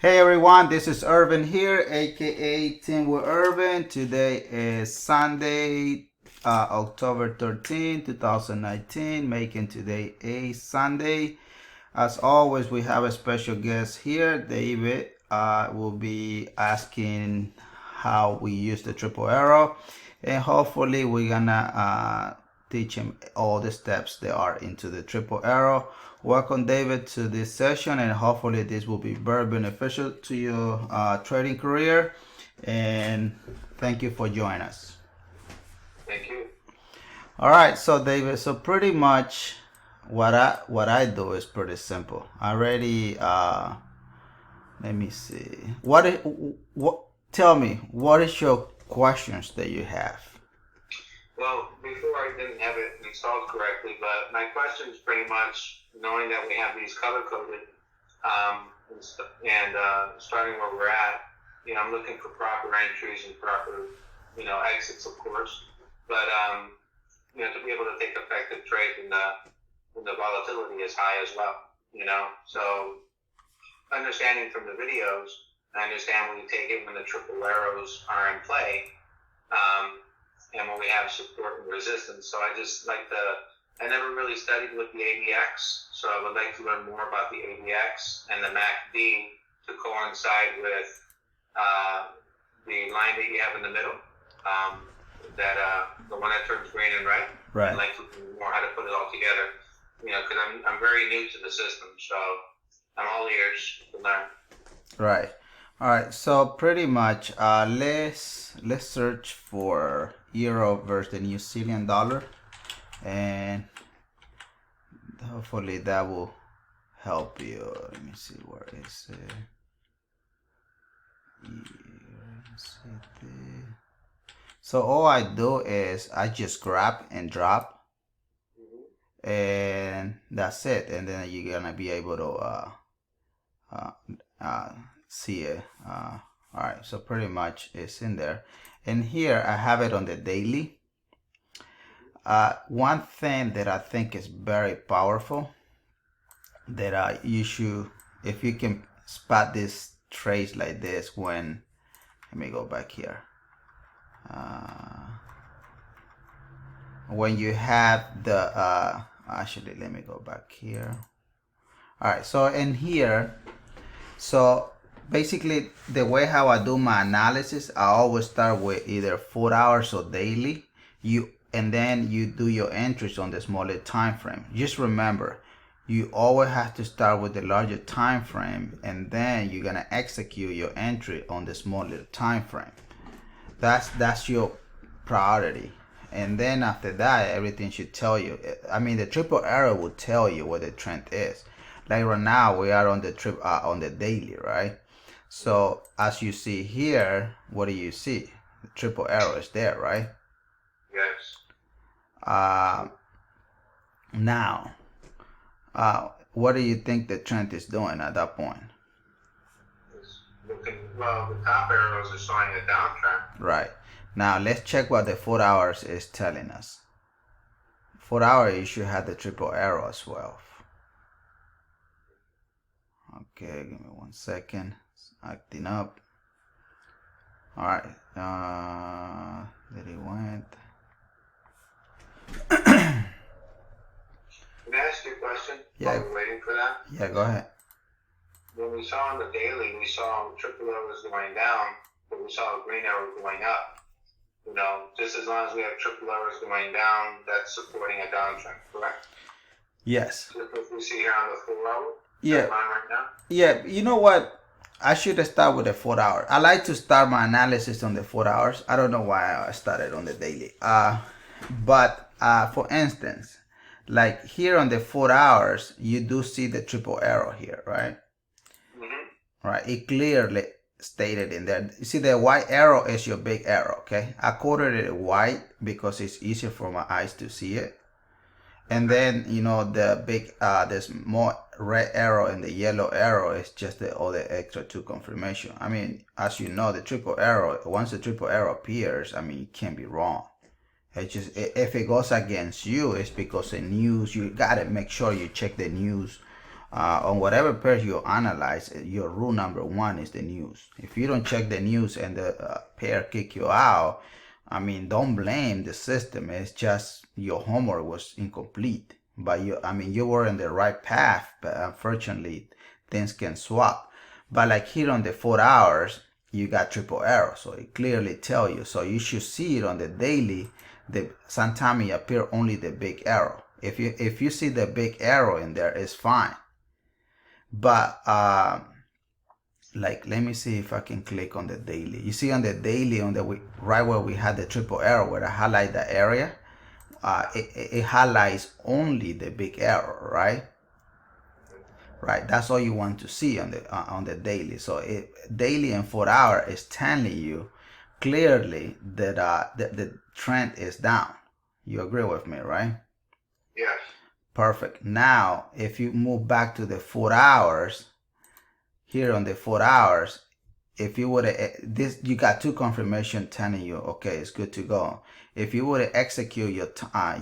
Hey everyone, this is Irvin here, aka TeamWithERVING. Today is Sunday, October 13, 2019, making today a Sunday. As always, we have a special guest here. David will be asking how we use the triple arrow, and hopefully we're gonna teach him all the steps there are into the triple arrow. Welcome, David, to this session, and hopefully this will be very beneficial to your trading career. And thank you for joining us. Thank you. All right, so David, so pretty much what I do is pretty simple. I already let me see. Tell me, what is your questions that you have? Well, before I didn't have it installed correctly, but my question is pretty much knowing that we have these color coded and starting where we're at. I'm looking for proper entries and proper, exits, of course. But to be able to take effective trades when the volatility is high as well. So understanding from the videos, I understand when you take it when the triple arrows are in play. And when we have support and resistance. So I never really studied with the ADX, so I would like to learn more about the ADX and the MACD to coincide with the line that you have in the middle, the one that turns green and red. Right. I'd like to learn more how to put it all together, because I'm very new to the system, so I'm all ears to learn. Right. All right, so pretty much, let's search for euro versus the New Zealand dollar, and hopefully that will help you. Let me see, where is it? So all I do is I just grab and drop, and that's it. And then you're gonna be able to see it. All right, so pretty much it's in there, and here I have it on the daily. One thing that I think is very powerful that you should, if you can spot this trace like this, when, let me go back here, when you have the actually let me go back here. All right, so in here, so basically the way how I do my analysis, I always start with either 4 hours or daily, and then you do your entries on the smaller time frame. Just remember, you always have to start with the larger time frame, and then you're gonna execute your entry on the smaller time frame. That's your priority. And then after that, everything should tell you. I mean, the triple arrow will tell you what the trend is. Like right now, we are on the on the daily, right? So as you see here, what do you see? The triple arrow is there, right? Yes. Now, what do you think the trend is doing at that point? Well, the top arrows are showing a downtrend. Right. Now let's check what the 4 hours is telling us. 4 hours, you should have the triple arrow as well. Okay, give me 1 second. It's acting up. All right. There it went. Can I ask you a question? Yeah. While we're waiting for that? Yeah, go ahead. When we saw on the daily, we saw triple arrows going down, but we saw a green arrow going up. Just as long as we have triple arrows going down, that's supporting a downtrend, correct? Yes. Just as we see here on the 4 hour. Yeah. Right now. Yeah. You know what? I should start with the 4 hours. I like to start my analysis on the 4 hours. I don't know why I started on the daily. But for instance, like here on the 4 hours, you do see the triple arrow here, right? Mm-hmm. Right. It clearly stated in there. You see the white arrow is your big arrow, okay? I coded it white because it's easier for my eyes to see it. And then, the big, there's more red arrow and the yellow arrow is just all the extra 2 confirmation. I mean, as you know, the triple arrow, once the triple arrow appears, I mean, you can't be wrong. It's just, if it goes against you, it's because the news, you gotta make sure you check the news on whatever pairs you analyze, your rule number one is the news. If you don't check the news and the pair kick you out, I mean, don't blame the system. It's just your homework was incomplete. But you were in the right path, but unfortunately, things can swap. But like here on the 4 hours, you got triple arrow, so it clearly tell you. So you should see it on the daily. Sometimes it appear only the big arrow. If you see the big arrow in there, it's fine. But like, let me see if I can click on the daily. You see on the daily, on the right where we had the triple arrow, where I highlight the area, it highlights only the big arrow, right? Right. That's all you want to see on the daily. So daily and 4 hour is telling you clearly that the trend is down. You agree with me, right? Yes. Perfect. Now, if you move back to the 4 hours, here on the 4 hours, if you would you got two confirmation telling you, okay, it's good to go. If you would execute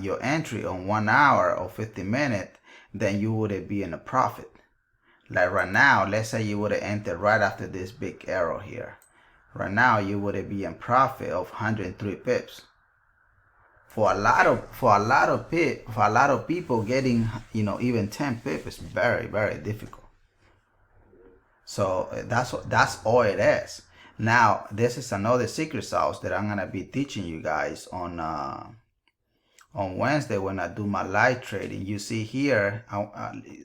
your entry on 1 hour or 50 minutes, then you would be in a profit. Like right now, let's say you would have entered right after this big arrow here. Right now, you would be in profit of 103 pips. For a lot of people, getting even 10 pips is very, very difficult. So that's all it is. Now, this is another secret sauce that I'm gonna be teaching you guys on Wednesday when I do my live trading. You see here,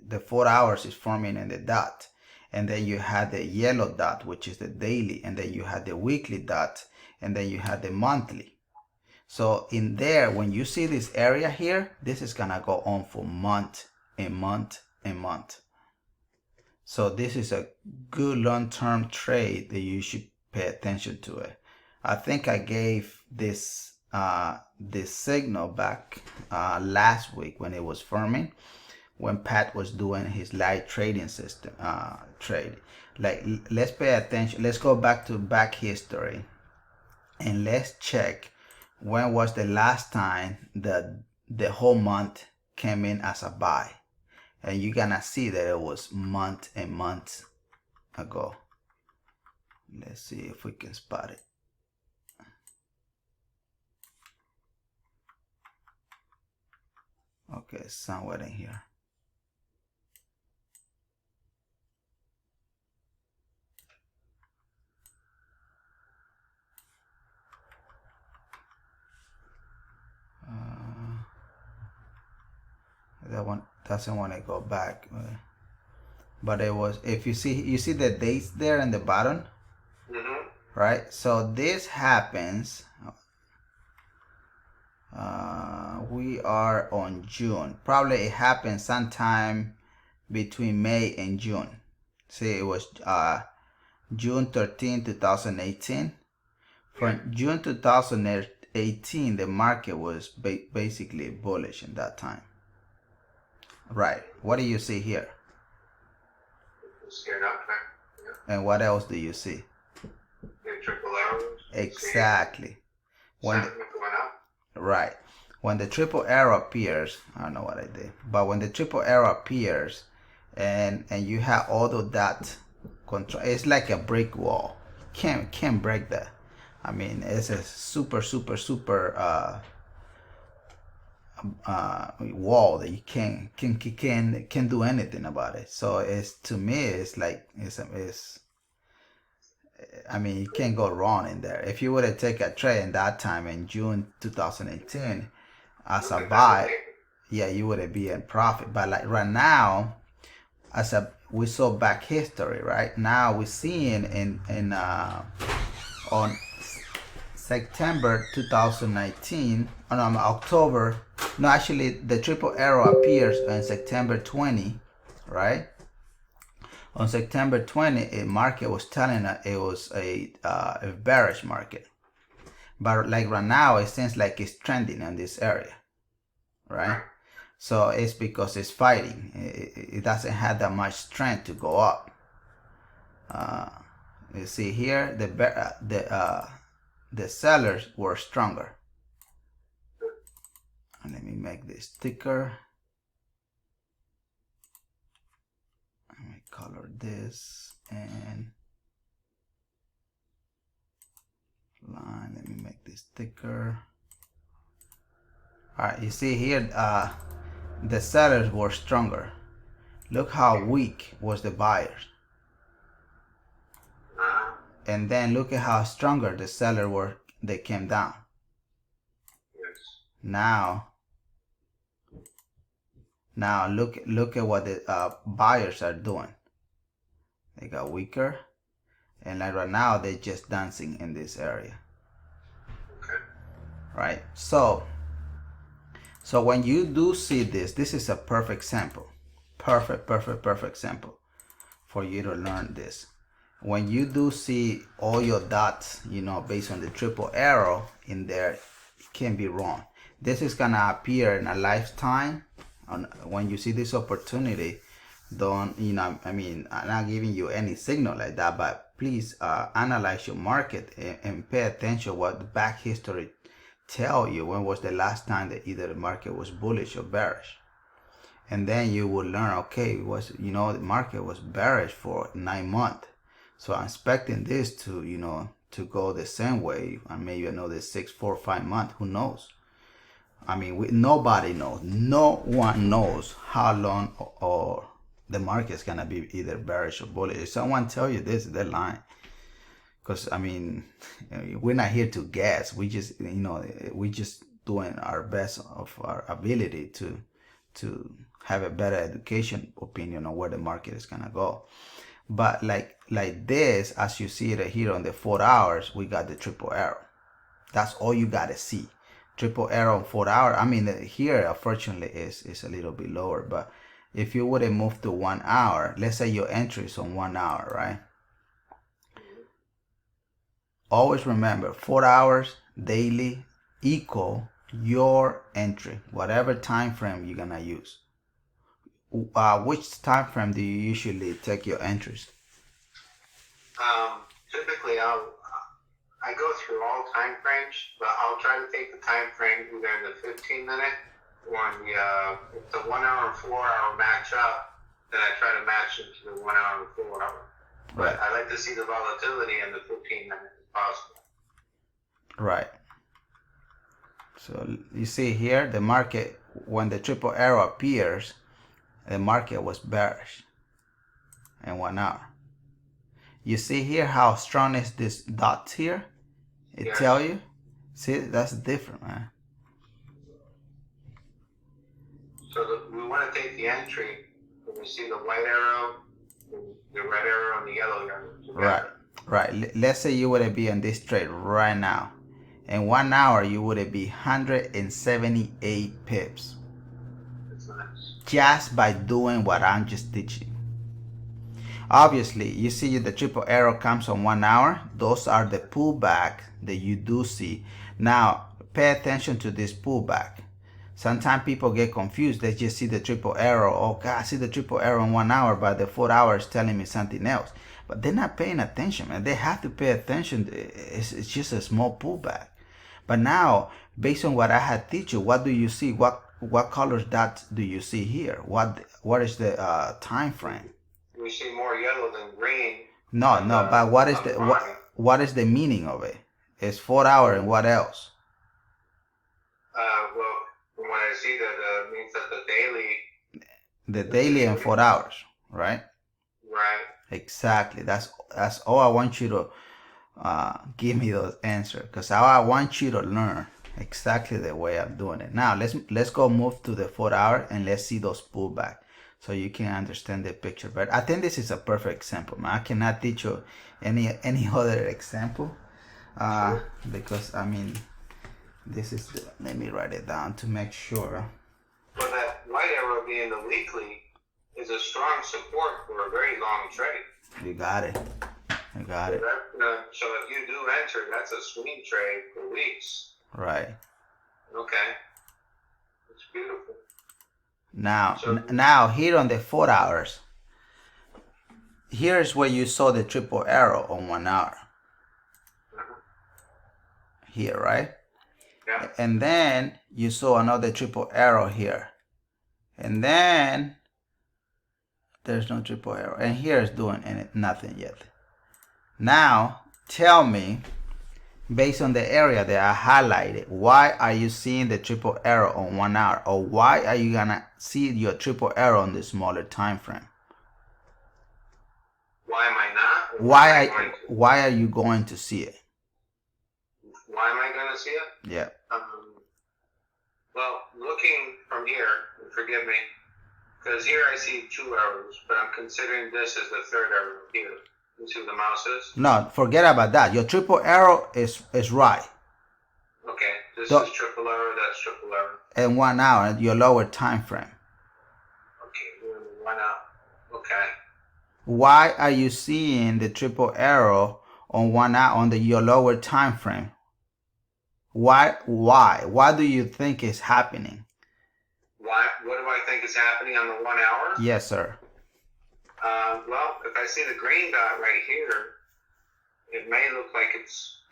the 4 hours is forming in the dot, and then you had the yellow dot, which is the daily, and then you had the weekly dot, and then you had the monthly. So in there, when you see this area here, this is gonna go on for month and month and month. So this is a good long-term trade that you should pay attention to it. I think I gave this signal back last week when it was firming, when Pat was doing his live trading system trade. Like, let's pay attention. Let's go back to back history and let's check when was the last time that the whole month came in as a buy. And you're gonna see that it was months and months ago. Let's see if we can spot it. Okay, it's somewhere in here. That one doesn't want to go back, but it was, if you see the dates there in the bottom. Mm-hmm. Right, so this happens, we are on June, probably it happened sometime between May and June. See, it was June 13, 2018. From June 2018, the market was basically bullish in that time. Right, what do you see here? Scared out there. Yeah. And what else do you see? The triple arrows. Exactly. Right. When the triple arrow appears, I don't know what I did, but when the triple arrow appears and you have all of that control, it's like a brick wall. Can't break that. I mean, it's a super wall that you can't do anything about it. So it's, to me, it's like it's I mean, you can't go wrong in there. If you were to take a trade in that time in June 2018 as a buy, yeah, you would be in profit. But like right now, we saw back history, right? Now we're seeing on September 2019, on October, no, actually the triple arrow appears on September 20, right? On September 20, a market was telling us it was a bearish market. But like right now, it seems like it's trending in this area, right? So it's because it's fighting. It doesn't have that much strength to go up. You see here, the sellers were stronger. And let me make this thicker. color this and line. Let me make this thicker. All right, you see here, the sellers were stronger. Look how weak was the buyers. And then look at how stronger the seller were. They came down. Yes. Now look at what the buyers are doing. They got weaker, and like right now they're just dancing in this area. Okay. Right. So when you do see this is a perfect sample. Perfect sample for you to learn this. When you do see all your dots, you know, based on the triple arrow in there, it can be wrong. This is gonna appear in a lifetime. When you see this opportunity, don't, you know, I mean, I'm not giving you any signal like that, but please analyze your market and pay attention what the back history tell you. When was the last time that either the market was bullish or bearish? And then you will learn, okay, the market was bearish for 9 months. So I'm expecting this to, you know, to go the same way, and maybe another 6, 4, 5 months. Who knows? I mean, nobody knows. No one knows how long or the market is gonna be either bearish or bullish. If someone tell you this, they're lying. Because I mean, we're not here to guess. We just, you know, we just doing our best of our ability to have a better education opinion on where the market is gonna go. But like this, as you see it here on the 4 hours, we got the triple arrow. That's all you gotta see. Triple arrow on 4 hours. I mean, here unfortunately is a little bit lower, but if you would have moved to 1 hour, let's say your entry is on 1 hour, right? Always remember, 4 hours daily equal your entry, whatever time frame you're gonna use. Which time frame do you usually take your entries? Typically, I go through all time frames, but I'll try to take the time frame either in the 15-minute or in if the 1 hour and 4 hour match up, then I try to match them to the 1 hour and 4 hour. But I like to see the volatility in the 15-minute if possible. Right. So you see here, the market, when the triple arrow appears, the market was bearish in 1 hour. You see here how strong is this dot here? It tell you. See, that's different, man. So we want to take the entry when we see the white arrow, the red arrow, and the yellow arrow together. Right. Let's say you would be on this trade right now. In 1 hour, you would be 178 pips. That's nice. Just by doing what I'm just teaching. Obviously, you see the triple arrow comes on 1 hour. Those are the pullback that you do see. Now, pay attention to this pullback. Sometimes people get confused. They just see the triple arrow. Oh God, I see the triple arrow in 1 hour, but the 4 hours telling me something else. But they're not paying attention, man. They have to pay attention. It's just a small pullback. But now, based on what I had teach you, what do you see? What colors dots do you see here? What is the time frame? We see more yellow than green. No, but what is the meaning of it? It's 4 hours and what else? Well, from what I see, that means that the daily and 4 hours, right? Right. Exactly. That's all I want you to give me those answers, because I want you to learn exactly the way I'm doing it. Now let's go move to the 4 hour and let's see those pullback so you can understand the picture better. I think this is a perfect example, man. I cannot teach you any other example because I mean this is let me write it down to make sure. Well, that white arrow being the weekly is a strong support for a very long trade. You got it. So if you do enter, that's a swing trade for weeks. Right. Okay. It's beautiful. Now here on the 4 hours, here's where you saw the triple arrow on 1 hour. Here, right? Yeah. And then you saw another triple arrow here. And then There's no triple arrow. And here it's doing nothing yet. Now, tell me, based on the area that I highlighted, why are you seeing the triple arrow on 1 hour? Or why are you gonna see your triple arrow on the smaller time frame? Why am I not? Why are you going to see it? Why am I going to see it? Yeah. Well, looking from here, and forgive me, because here I see 2 arrows, but I'm considering this as the 3rd arrow here. You see where the mouse is? No, forget about that. Your triple arrow is right. Okay, this is triple arrow, that's triple arrow. And 1 hour, your lower time frame. Okay, we're in 1 hour. Okay. Why are you seeing the triple arrow on 1 hour on your lower time frame? Why? What do you think is happening? What do I think is happening on the 1 hour? Yes, sir. Well, if I see the green dot right here, it may look like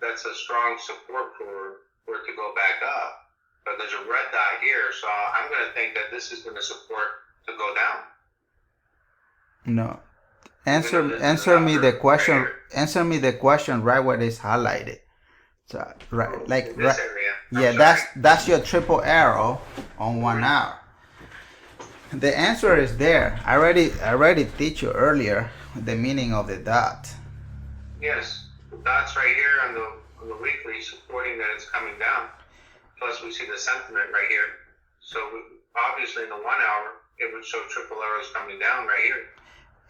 that's a strong support for it to go back up. But there's a red dot here, so I'm going to think that this is going to support to go down. No. Answer me the question. Right, answer me the question right where it's highlighted. So right, like this area. Yeah, that's your triple arrow on 1 hour. The answer is there. I already teach you earlier the meaning of the dot. Yes, the dot's right here on the weekly, supporting that it's coming down. Plus, we see the sentiment right here. So obviously, in the 1 hour, it would show triple arrows coming down right here.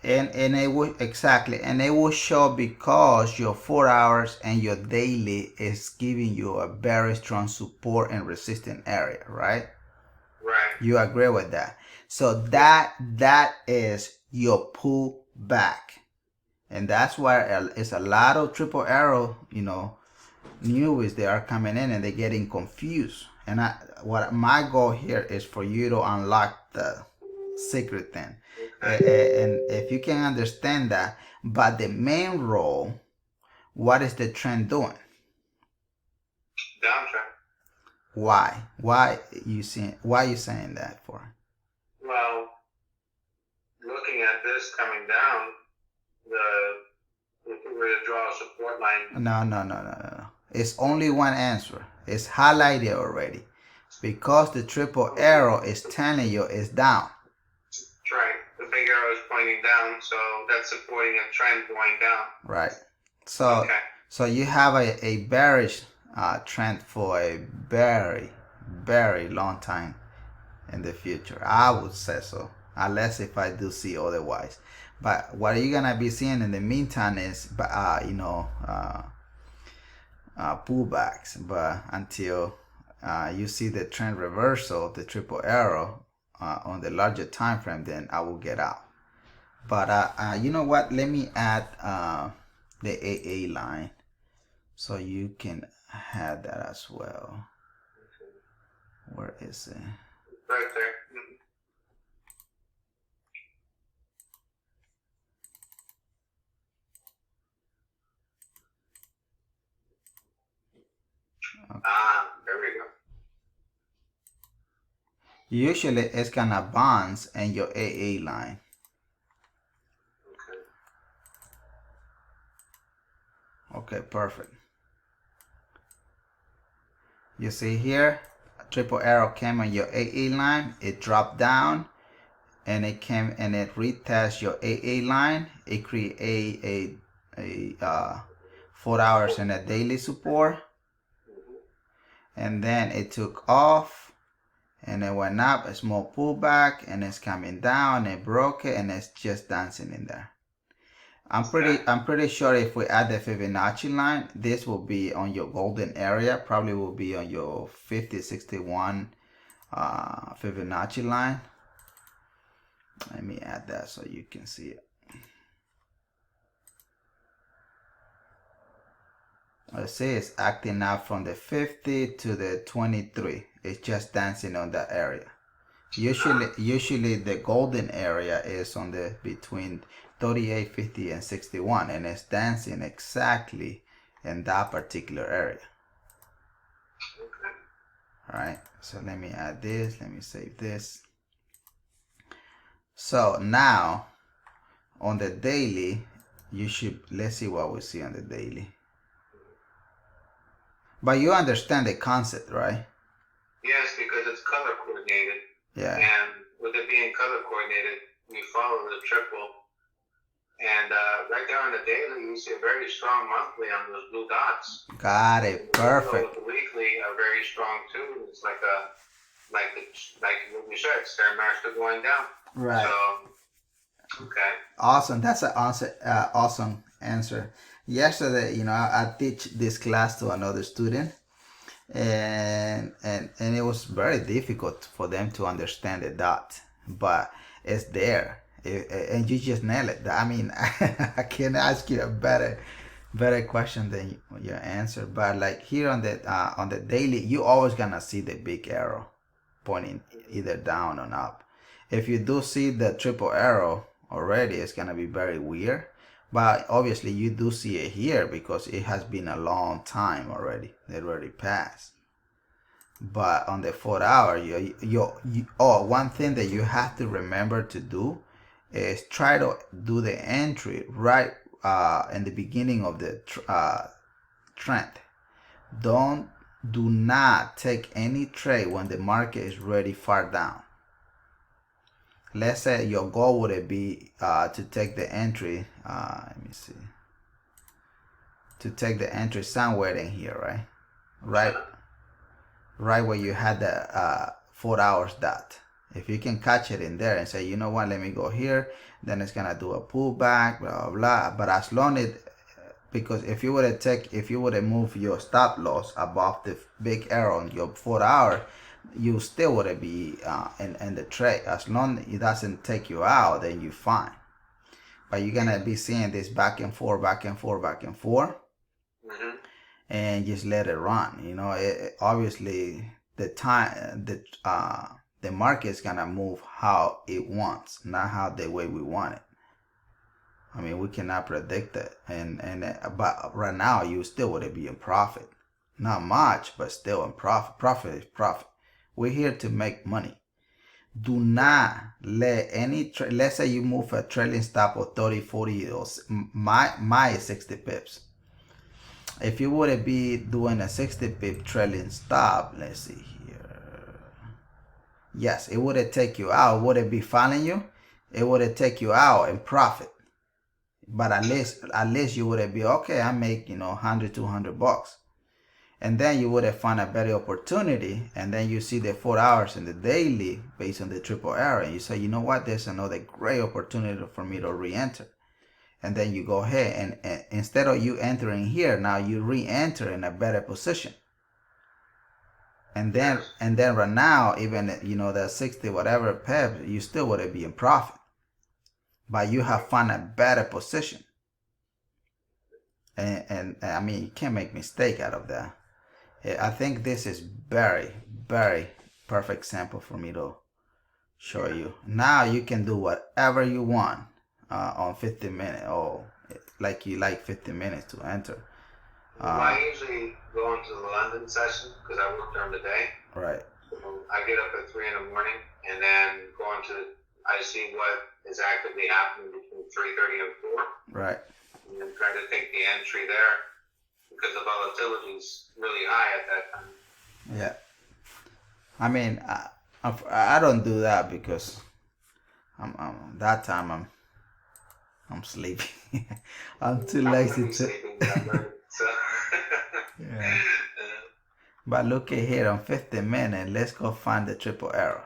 And it will exactly, and it will show because your 4 hours and your daily is giving you a very strong support and resistance area, right? Right. You agree with that? So that is your pull back, and that's why it's a lot of triple arrow, newbies they are coming in and they're getting confused. And what my goal here is for you to unlock the secret thing. And if you can understand that, but the main role, what is the trend doing? Downtrend. Why? Why you saying that for? Well, looking at this coming down, if we were to draw a support line. No. It's only one answer. It's highlighted already. Because the triple arrow is telling you it's down. Right. The big arrow is pointing down, so that's supporting a trend going down. Right. So so you have a bearish trend for a very, very long time in the future. I would say so, unless if I do see otherwise. But what you're gonna be seeing in the meantime is, pullbacks. But until you see the trend reversal, the triple arrow on the larger time frame, then I will get out. But you know what? Let me add the AA line so you can have that as well. Where is it? Right there. Okay. There we go. Usually it's gonna bounce in your AA line. Okay, perfect. You see here, a triple arrow came on your AA line, it dropped down, and it came and it retest your AA line. It create a 4 hours and a daily support, and then it took off, and it went up, a small pullback, and it's coming down. It broke it, and it's just dancing in there. I'm pretty sure if we add the Fibonacci line, this will be on your golden area. Probably will be on your 5061 Fibonacci line. Let me add that so you can see it. Let's see, it's acting out from the 50 to the 23. It's just dancing on that area. Usually the golden area is on the between 38, 50, and 61, and it's dancing exactly in that particular area. All right, so let me add this. Let me save this. So now on the daily, you should, let's see what we see on the daily. But you understand the concept, right? Yes, because it's color coordinated. Yeah. And with it being color coordinated, we follow the triple. And right there on the daily, you see a very strong monthly on those blue dots. Got it. Perfect. With the weekly are very strong too. It's like what we said, Stairmaster going down. Right. So, okay. Awesome. That's an awesome answer. Yesterday, I teach this class to another student, and it was very difficult for them to understand the dot, but it's there, and you just nail it. I mean, I can't ask you a better question than your answer. But like here on the daily, you always gonna see the big arrow pointing either down or up. If you do see the triple arrow already, it's gonna be very weird. But obviously you do see it here because it has been a long time already. It already passed. But on the 4 hour, one thing that you have to remember to do is try to do the entry right in the beginning of the trend. Do not take any trade when the market is ready far down. Let's say your goal would be to take the entry. Let me see. To take the entry somewhere in here, right where you had the 4 hours dot. If you can catch it in there and say, you know what, let me go here, then it's gonna do a pullback, blah blah blah. But as long as because if you would have moved your stop loss above the big arrow on your 4 hour, you still would be in the trade. As long as it doesn't take you out, then you're fine. But you're gonna be seeing this back and forth, Mm-hmm. and just let it run. Obviously the market's gonna move how it wants, not how the way we want it. I mean, we cannot predict it, but right now you still would be in profit. Not much, but still in profit. Profit is profit. We're here to make money. Do not let any let's say you move a trailing stop of 30, 40, or my 60 pips. If you would be doing a 60 pip trailing stop, let's see here. Yes, it would take you out. Would it be following you? It would take you out in profit. But at least you would be okay. I make 100, 200 bucks. And then you would have found a better opportunity, and then you see the 4 hours in the daily based on the triple arrow, and you say, you know what, there's another great opportunity for me to re-enter. And then you go ahead and instead of you entering here, now you re-enter in a better position. And then right now, even the 60 whatever pips, you still would be in profit. But you have found a better position. And I mean, you can't make mistake out of that. I think this is very, very perfect sample for me to show you. Now you can do whatever you want on 15 minutes, or like you like 15 minutes to enter. I usually go into the London session because I work during the day. Right. So I get up at 3 in the morning and then I see what is actively happening between 3:30 and 4. Right. And then try to take the entry there because the volatility is really high at that time. Yeah. I mean, I don't do that because that time I'm sleeping. I'm too lazy to. So. Yeah. But look at here on 15 minutes. Let's go find the triple arrow.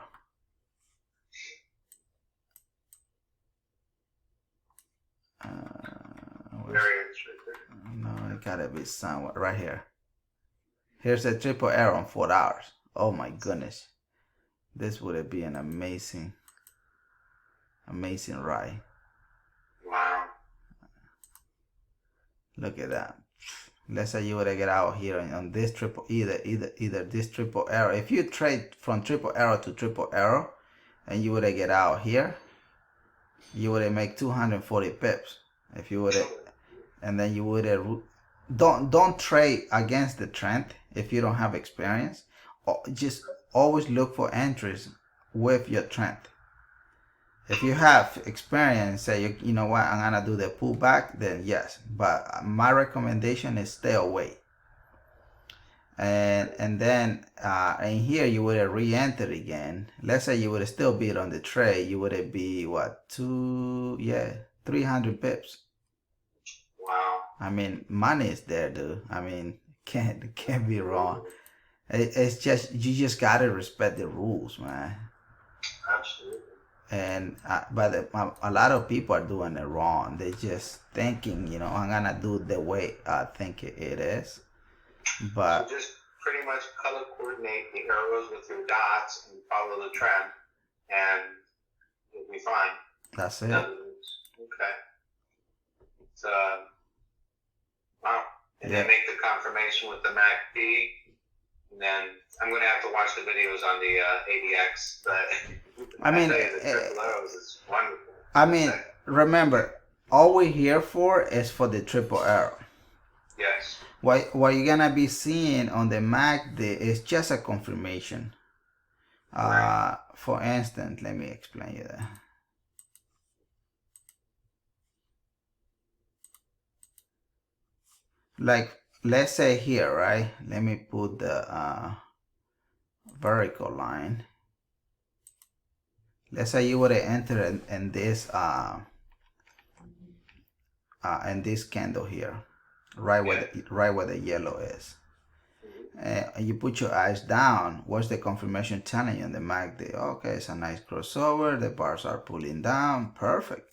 Very interesting. No, it gotta be somewhere right here. Here's a triple arrow on 4 hours. Oh my goodness, this would be an amazing ride. Wow. Look at that. Let's say you would get out here on this triple, either this triple arrow. If you trade from triple arrow to triple arrow, and you would get out here, you would make 240 pips. If you would, and then you would don't trade against the trend if you don't have experience. Just always look for entries with your trend. If you have experience, say you know what, I'm gonna do the pullback, then yes. But my recommendation is stay away. And then in here you would have re-entered again. Let's say you would have still bid on the trade. You would have be what 300 pips. Wow. I mean, money is there, dude. I mean, can't be wrong. It's just you just gotta respect the rules, man. Absolutely. And but a lot of people are doing it wrong. They're just thinking, you know, I'm gonna do the way I think it is. But so just pretty much color coordinate the arrows with your dots and follow the trend, and you'll be fine. That's it. Okay. So, wow. And then make the confirmation with the MACD. And then I'm going to have to watch the videos on the ADX. But I mean, the triple arrows is wonderful. I mean, remember, all we're here for is for the triple arrow. Yes. What you're gonna be seeing on the MACD is just a confirmation. Right. For instance, let me explain you that. Like, let's say here, right? Let me put the vertical line. Let's say you would have entered in this candle here, right where the yellow is. And you put your eyes down. What's the confirmation telling you on the MACD? Okay, it's a nice crossover. The bars are pulling down. Perfect.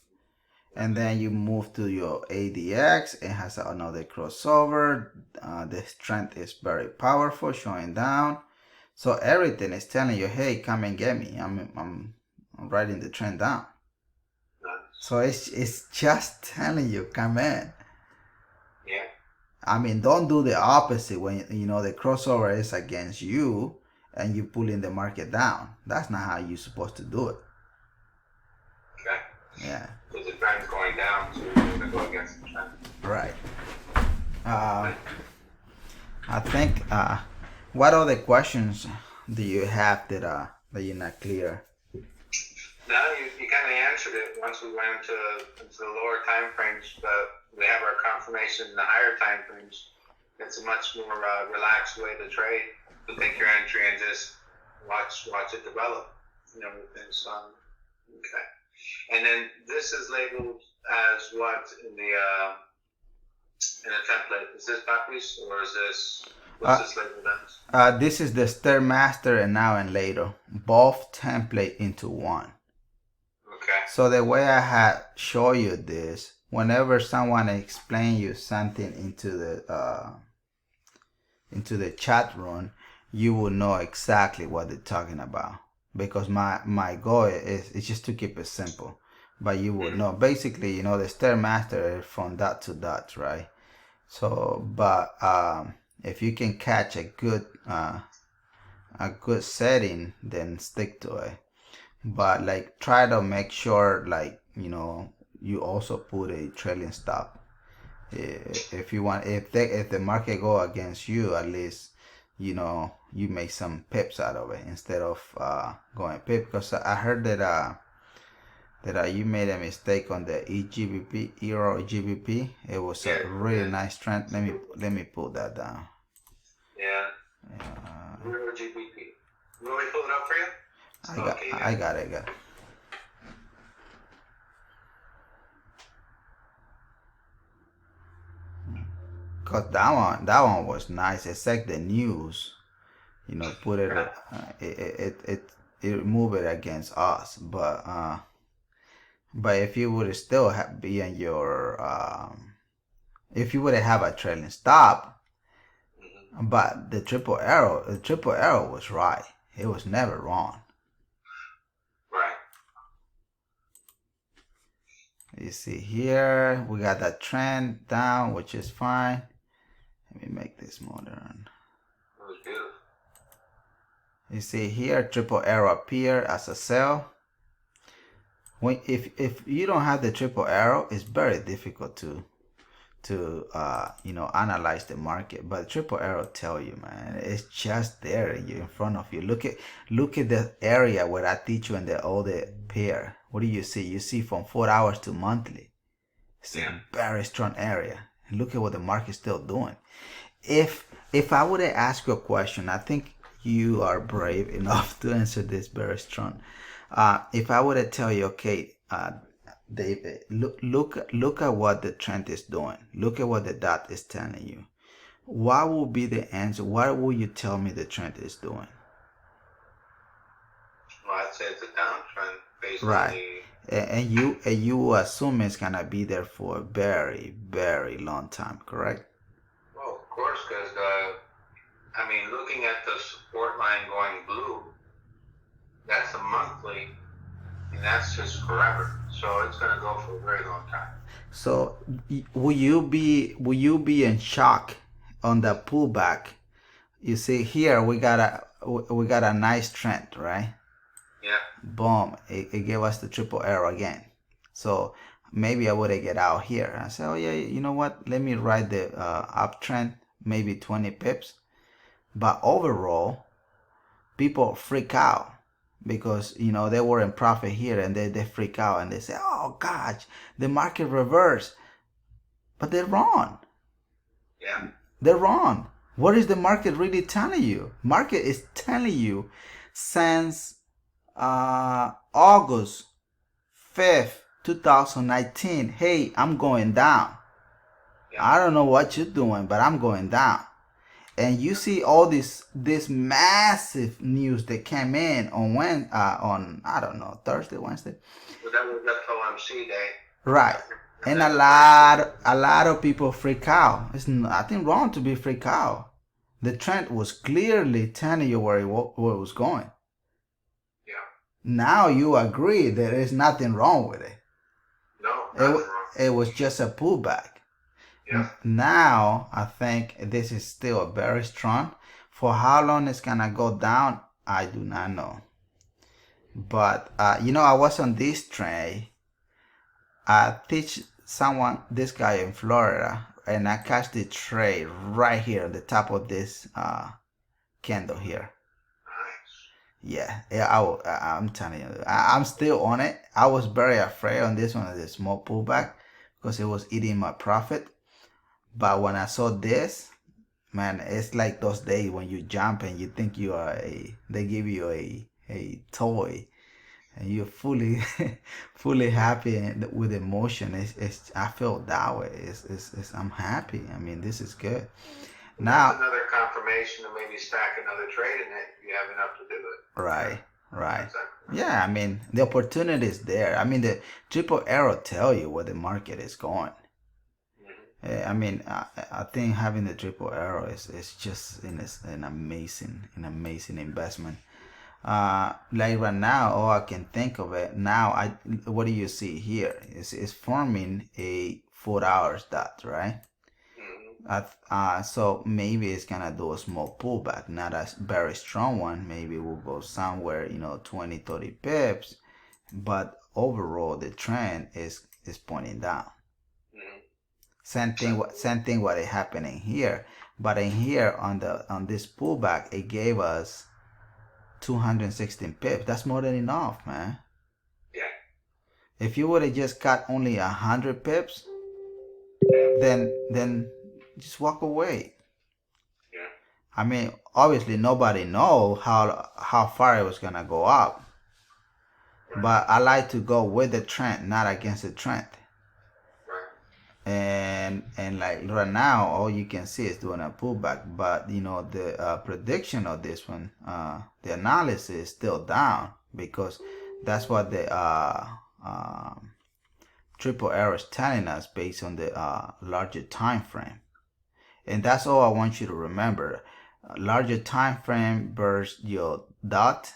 And then you move to your ADX. It has another crossover. The strength is very powerful, showing down. So everything is telling you, hey, come and get me. I'm writing the trend down. So it's just telling you, come in. Yeah. I mean, don't do the opposite when you know the crossover is against you and you pulling the market down. That's not how you're supposed to do it. Okay. Yeah. So the trend's going down, so you're going to go against the trend. Right. I think. What other questions do you have that you're not clear? No, you kind of answered it once we went into the lower time frames, but we have our confirmation in the higher time frames. It's a much more relaxed way to trade. To take your entry and just watch it develop and everything. So, okay. And then this is labeled as what in the template? Is this Patrice or is this? What's this labeled as? This is the Stairmaster and Now and Later, both template into one. Okay. So the way I had show you this, whenever someone explain you something into the chat room, you will know exactly what they're talking about. Because my goal is just to keep it simple, but you will know. Basically, the Stairmaster is from dot to dot, right? So, but if you can catch a good setting, then stick to it. But like, try to make sure, like, you also put a trailing stop. If you want, if the market go against you, at least you make some pips out of it instead of going pip. Because I heard that you made a mistake on the Euro GBP. It was a really nice trend. Let me pull that down. Yeah. Euro GBP. You want me to pull it up for you? I got it. Cause that one was nice. It's like the news, put it, it move it against us. But if you would still be in your, if you would have a trailing stop, but the triple arrow was right. It was never wrong. Right. You see here, we got that trend down, which is fine. Let me make this modern. That was beautiful. You see here, triple arrow appear as a sell. If you don't have the triple arrow, it's very difficult to to you know, analyze the market. But triple arrow tell you, man, it's just there in front of you. Look at the area where I teach you in the other pair. What do you see? You see from 4 hours to monthly. It's a very strong area. And look at what the market's still doing. If I would have asked you a question, I think you are brave enough to answer this very strong. If I would have tell you, okay, David, look at what the trend is doing. Look at what the dot is telling you. What will be the answer? What will you tell me the trend is doing? Well, I'd say it's a downtrend based on Right. And you assume it's gonna be there for a very, very long time, correct? Well, of course, because I mean, looking at the support line going blue, that's a monthly, and that's just forever. So it's going to go for a very long time. So will you be in shock on the pullback? You see here we got a nice trend, right? Yeah. Boom! It gave us the triple arrow again. So maybe I would have get out here. I said, oh yeah, you know what? Let me ride the uptrend, maybe 20 pips. But overall, people freak out because, you know, they were in profit here and they freak out and they say, oh gosh, the market reversed. But they're wrong. Yeah. They're wrong. What is the market really telling you? Market is telling you since August 5th, 2019, hey, I'm going down. Yeah. I don't know what you're doing, but I'm going down. And you see all this massive news that came in on I don't know, Thursday, Wednesday. Well, that was FOMC day. Right. And a lot of people freak out. There's nothing wrong to be freak out. The trend was clearly telling you where it was going. Yeah. Now you agree there is nothing wrong with it. No, nothing wrong. It was just a pullback. Yeah. Now I think this is still very strong. For how long it's gonna go down, I do not know. But you know, I was on this trade. I teach this guy in Florida, and I catch the trade right here on the top of this candle here. Nice. Yeah, I'm telling you, I'm still on it. I was very afraid on this one, the small pullback, because it was eating my profit. But when I saw this, man, it's like those days when you jump and you think you are they give you a toy and you're fully happy and with emotion. I feel that way. I'm happy. I mean, this is good. Now that's another confirmation to maybe stack another trade in it if you have enough to do it. Right. Exactly. Yeah, I mean, the opportunity is there. I mean, the triple arrow tell you where the market is going. I mean, I think having the triple arrow is just an amazing investment. Like right now, all I can think of it now. What do you see here? It's forming a 4 hours dot, right? So maybe it's gonna do a small pullback, not a very strong one. Maybe we'll go somewhere, 20, 30 pips, but overall the trend is pointing down. Same thing what is happening here, but in here on this pullback, it gave us 216 pips. That's more than enough, man. Yeah. If you would have just cut only 100 pips, then just walk away. Yeah. I mean, obviously nobody know how far it was gonna go up, but I like to go with the trend, not against the trend. And like right now, all you can see is doing a pullback, but the prediction of this one, the analysis is still down, because that's what the triple arrow is telling us based on the larger time frame. And that's all I want you to remember. Larger time frame versus your dot.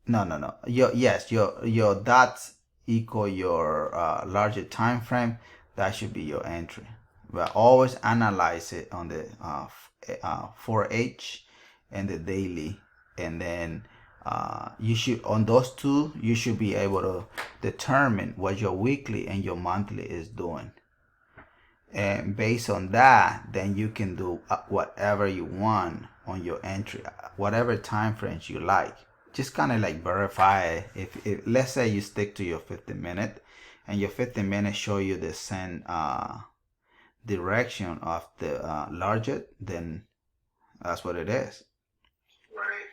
No. Your dots equal your larger time frame. That should be your entry. But always analyze it on the 4H and the daily, and then you should, on those two, you should be able to determine what your weekly and your monthly is doing. And based on that, then you can do whatever you want on your entry, whatever time frames you like. Just kind of like verify if let's say you stick to your 15-minute and your 15 minutes show you the same direction of the larger, then that's what it is. Right.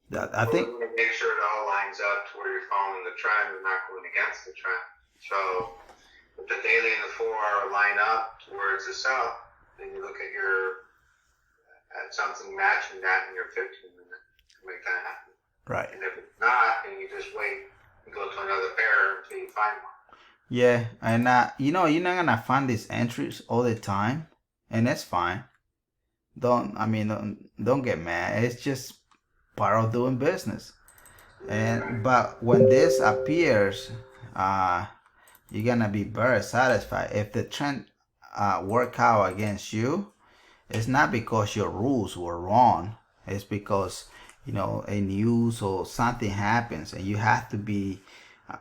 That I think. Make sure it all lines up to where you're following the trend and not going against the trend. So if the daily and the 4-hour line up towards the south, then you look at something matching that in your 15-minute to make that happen. Right. And if it's not, then you just wait and go to another pair until you find one. Yeah, and you're not gonna find these entries all the time, and that's fine. Don't get mad. It's just part of doing business. But when this appears, you're gonna be very satisfied. If the trend work out against you, it's not because your rules were wrong. It's because a news or something happens, and you have to be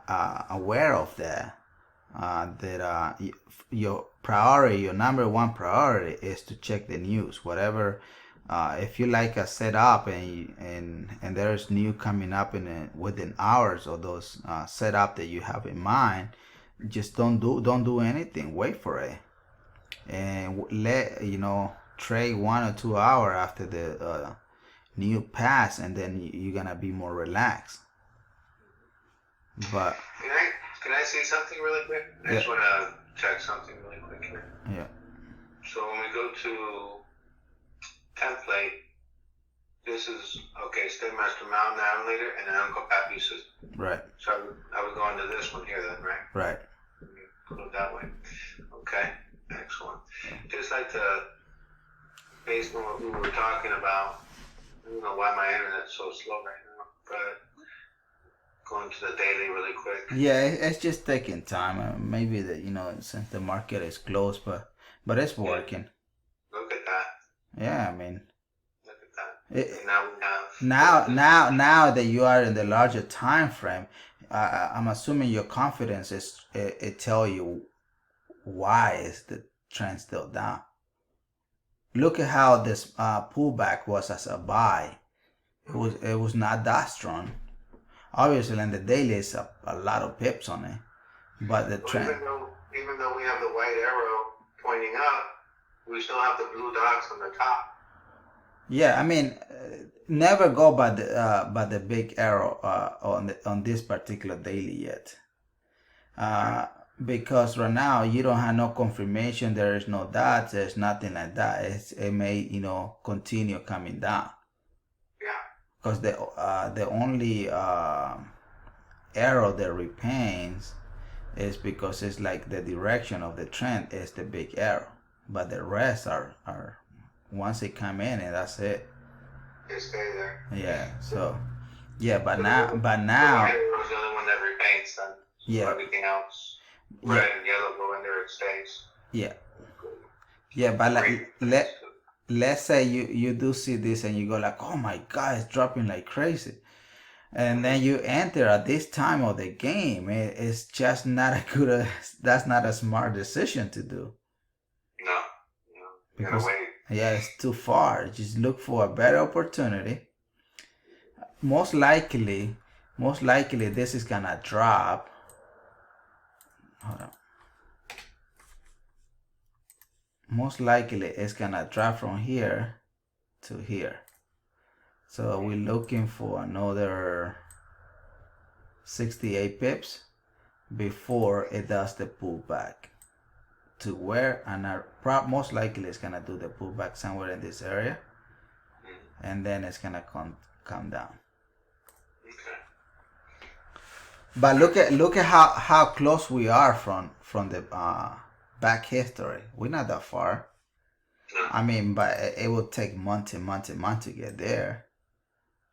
aware of that. Your priority, your number one priority, is to check the news. Whatever, if you like a setup and there's new coming up within hours of those setup that you have in mind, just don't do anything. Wait for it, and let trade 1 or 2 hours after the new pass, and then you're gonna be more relaxed. But can I say something really quick? I just want to check something really quick here. Yeah. So when we go to template, this is Master Mount Navigator and then Uncle Pappy's system. Right. So I would go into this one here then, right? Right. Go that way. Okay. Excellent. Just like to, based on what we were talking about, I don't know why my internet's so slow right now, but going to the daily really quick. Yeah, it's just taking time. Maybe since the market is closed, but it's working. Look at that. Yeah, I mean. Look at that. And now we have. Now that you are in the larger time frame, I'm assuming your confidence it tell you why is the trend still down. Look at how this pullback was as a buy. It was not that strong. Obviously, in the daily, it's a lot of pips on it, but the trend. Even though we have the white arrow pointing up, we still have the blue dots on the top. Yeah, I mean, never go by the big arrow on this particular daily yet, because right now you don't have no confirmation. There is no dots. There's nothing like that. It may continue coming down. Because the only arrow that remains is because it's like the direction of the trend is the big arrow, but the rest are once it come in and that's it. They stay there. Yeah. So yeah, but now the white arrow is the only one that remains. Then yeah. Everything else, red and yellow, go in there. It stays. Yeah. Yeah, but let's say you do see this and you go like, oh my God, it's dropping like crazy. And then you enter at this time of the game. It's just not that's not a smart decision to do. No. Because, yeah, it's too far. Just look for a better opportunity. Most likely this is gonna drop. Hold on. Most likely it's gonna drop from here to here. So we're looking for another 68 pips before it does the pullback to where, and most likely it's gonna do the pullback somewhere in this area, and then it's gonna come down. Okay. But look at how close we are from the back history. We're not that far. I mean, but it will take month and month and month to get there.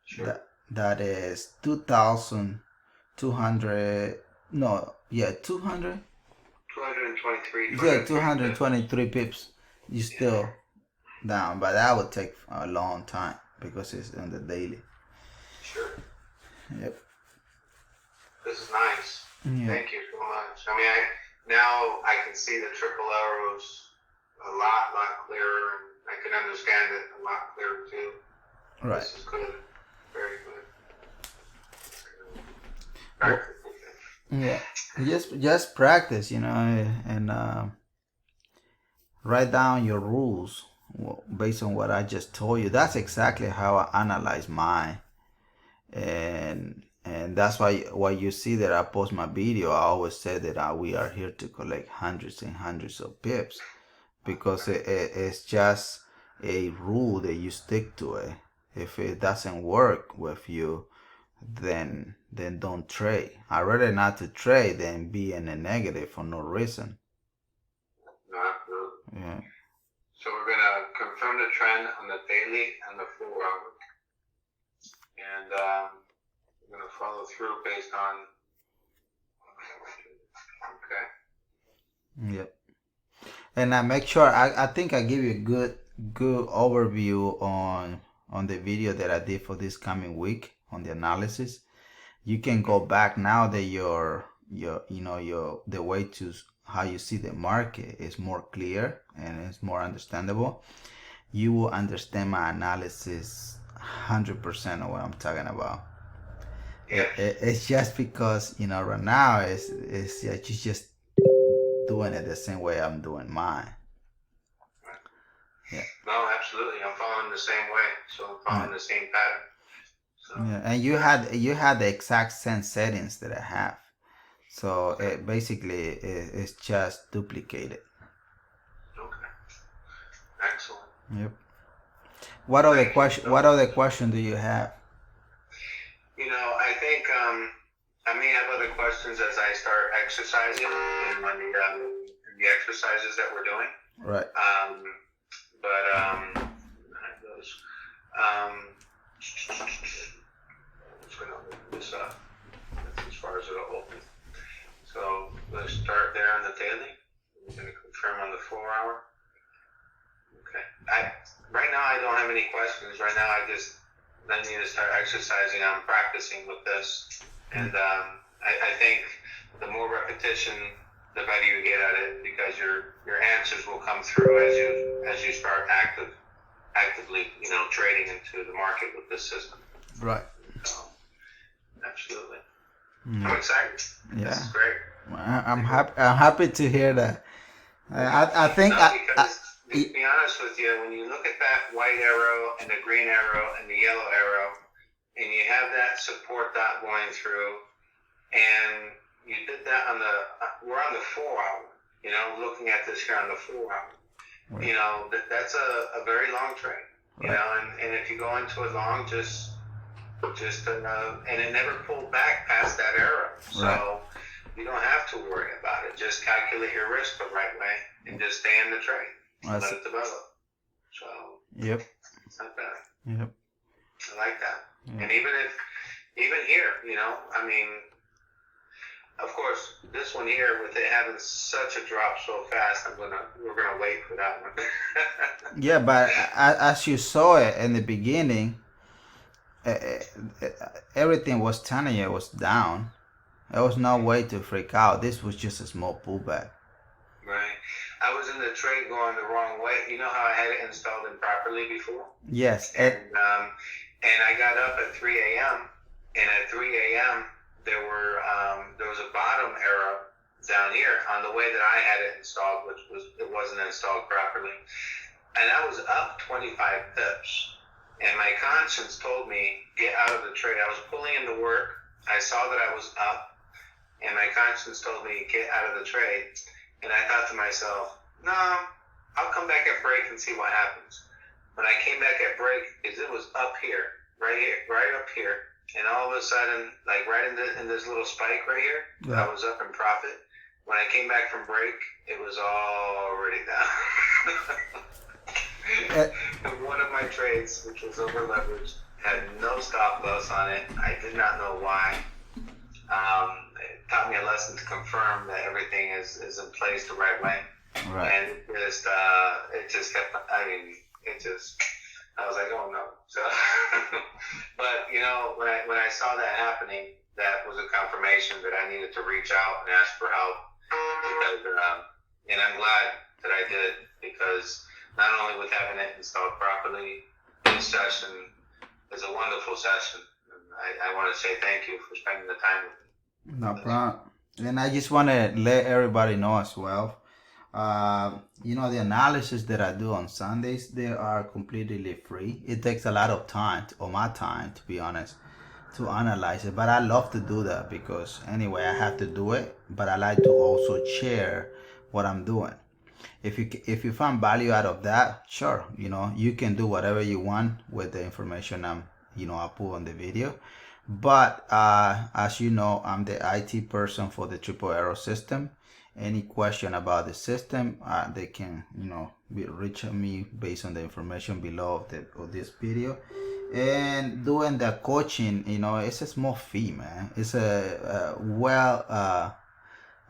Sure. That is 2,200. No, yeah, 200. 223. Yeah, 223 pips. You still down, but that would take a long time because it's on the daily. Sure. Yep. This is nice. Yeah. Thank you so much. I mean, now I can see the triple arrows a lot clearer, and I can understand it a lot clearer too. Right. This is good. Very good. Yeah. Just practice, and write down your rules based on what I just told you. That's exactly how I analyze mine, and that's why you see that I post my video. I always say that we are here to collect hundreds and hundreds of pips, because it's just a rule that you stick to it. If it doesn't work with you, then don't trade. I'd rather not to trade than be in a negative for no reason. Absolutely. Yeah. So we're gonna confirm the trend on the daily and the 4 hour, and we're gonna follow through based on. Okay. Yep. And I make sure I think I give you a good overview on the video that I did for this coming week on the analysis. You can go back now that your the way to how you see the market is more clear and it's more understandable. You will understand my analysis 100% of what I'm talking about. Yeah. It's just because right now it's just doing it the same way I'm doing mine. Yeah. No, absolutely. I'm following the same way, so I'm following the same pattern. So. Yeah, and you had the exact same settings that I have, so it basically it's just duplicated. Okay. Excellent. Yep. What other question do you have? I think I may have other questions as I start exercising in the exercises that we're doing. Right. Those. I'm just going to open this up. That's as far as it'll open. So let's start there on the daily. We're going to confirm on the 4 hour. Okay. Right now I don't have any questions. Right now I need to start exercising. I'm practicing with this, and I think the more repetition, the better you get at it, because your answers will come through as you start actively trading into the market with this system. Right. So, absolutely. I'm excited. Yeah. This is great. I'm happy to hear that. I think to be honest with you, when you look at that white arrow and the green arrow and the yellow arrow, and you have that support dot going through, and you did that we're on the 4 hour, looking at this here on the 4 hour. Right. That's a very long trade, right. And if you go into it long, and it never pulled back past that arrow. So right. You don't have to worry about it. Just calculate your risk the right way and just stay in the trade. Let it develop. So yep. It's not bad. Yep. I like that. Yeah. And even here, I mean, of course, this one here, with it having such a drop so fast, we're gonna wait for that one. Yeah, but as you saw it in the beginning, everything was telling you it was down. There was no way to freak out. This was just a small pullback. Right. I was in the trade going the wrong way. You know how I had it installed improperly before? Yes. And I got up at 3 a.m. and at 3 a.m. there was a bottom arrow down here on the way that I had it installed, it wasn't installed properly. And I was up 25 pips. And my conscience told me, get out of the trade. I was pulling into work. I saw that I was up, and my conscience told me, get out of the trade. And I thought to myself, no, I'll come back at break and see what happens. When I came back at break, it was up here, right up here. And all of a sudden, like right in this little spike right here, yeah. I was up in profit. When I came back from break, it was already down. And one of my trades, which was over leveraged, had no stop loss on it. I did not know why. It taught me a lesson to confirm that everything is in place the right way. Right. And it just kept. I mean, it just I was like, oh no. So, but you know, when I saw that happening, that was a confirmation that I needed to reach out and ask for help. Because, and I'm glad that I did, because not only with having it installed properly, this session is a wonderful session. And I want to say thank you for spending the time with me. No problem. And I just want to let everybody know as well. You know, the analysis that I do on Sundays, they are completely free. It takes a lot of time, or my time, to be honest, to analyze it. But I love to do that because anyway, I have to do it. But I like to also share what I'm doing. If you find value out of that, sure, you know, you can do whatever you want with the information I put on the video. But as you know, I'm the IT person for the Triple Arrow system. Any question about the system, they can reach me based on the information below of this video. And doing the coaching, it's a small fee, man. It's a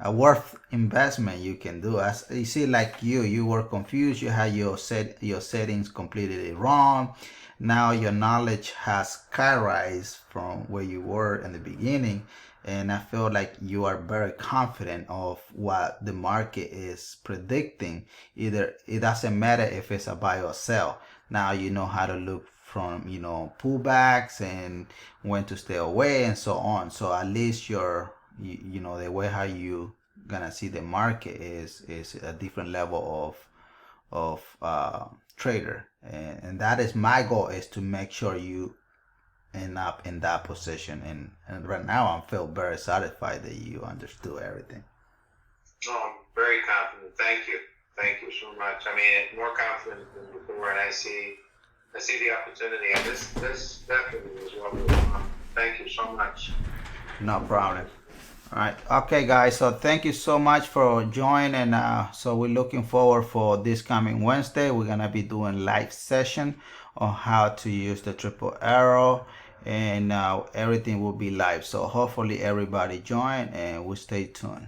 worth investment you can do. As you see, like you were confused, you had your settings completely wrong. Now your knowledge has skyrisen from where you were in the beginning, and I feel like you are very confident of what the market is predicting. Either it doesn't matter if it's a buy or sell. Now you know how to look from pullbacks and when to stay away and so on. So at least the way how you gonna see the market is a different level of trader, and that is my goal, is to make sure you end up in that position. And right now I feel very satisfied that you understood everything. Oh, I'm very confident. Thank you so much. I mean, more confident than before, and I see the opportunity, and this definitely is what we want. Thank you so much. No problem. All right. Okay, guys. So thank you so much for joining. So we're looking forward for this coming Wednesday. We're going to be doing live session on how to use the Triple Arrow, and everything will be live. So hopefully everybody join, and we'll stay tuned.